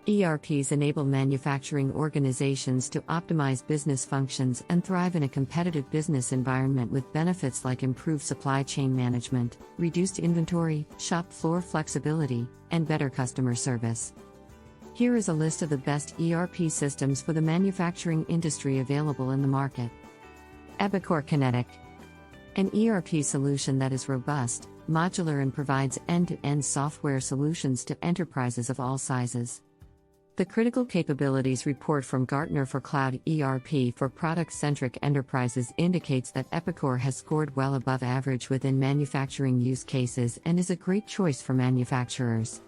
ERPs enable manufacturing organizations to optimize business functions and thrive in a competitive business environment with benefits like improved supply chain management, reduced inventory, shop floor flexibility, and better customer service. Here is a list of the best ERP systems for the manufacturing industry available in the market. Epicor Kinetic. An ERP solution that is robust, modular, and provides end-to-end software solutions to enterprises of all sizes. The Critical Capabilities Report from Gartner for Cloud ERP for Product-Centric Enterprises indicates that Epicor has scored well above average within manufacturing use cases and is a great choice for manufacturers.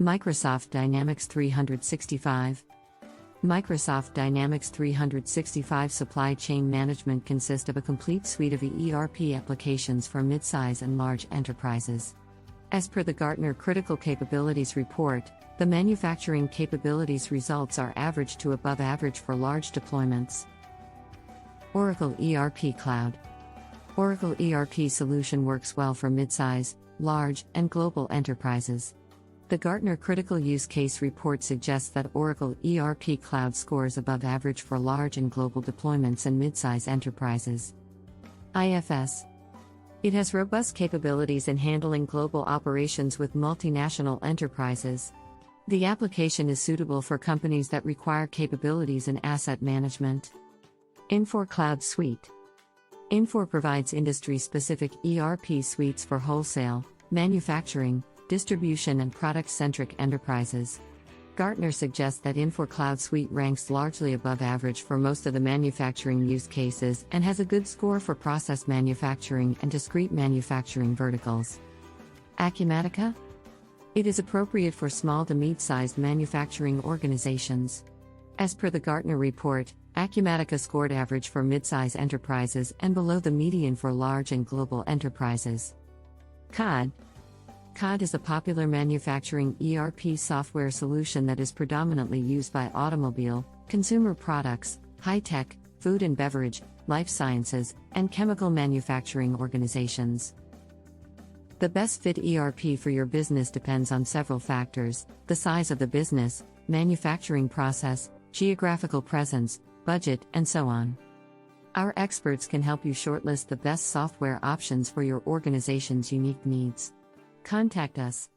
Microsoft Dynamics 365. Microsoft Dynamics 365 Supply Chain Management consists of a complete suite of ERP applications for midsize and large enterprises. As per the Gartner Critical Capabilities Report, the manufacturing capabilities results are average to above average for large deployments. Oracle ERP Cloud. Oracle ERP solution works well for midsize, large, and global enterprises. The Gartner Critical Use Case Report suggests that Oracle ERP Cloud scores above average for large and global deployments and midsize enterprises. IFS. It has robust capabilities in handling global operations with multinational enterprises. The application is suitable for companies that require capabilities in asset management. Infor Cloud Suite. Infor provides industry-specific ERP suites for wholesale, manufacturing, distribution, and product-centric enterprises. Gartner suggests that Infor Cloud Suite ranks largely above average for most of the manufacturing use cases and has a good score for process manufacturing and discrete manufacturing verticals. Acumatica. It is appropriate for small to mid-sized manufacturing organizations. As per the Gartner report, Acumatica scored average for mid-size enterprises and below the median for large and global enterprises. COD. COD is a popular manufacturing ERP software solution that is predominantly used by automobile, consumer products, high-tech, food and beverage, life sciences, and chemical manufacturing organizations. The best fit ERP for your business depends on several factors: the size of the business, manufacturing process, geographical presence, budget, and so on. Our experts can help you shortlist the best software options for your organization's unique needs. Contact us.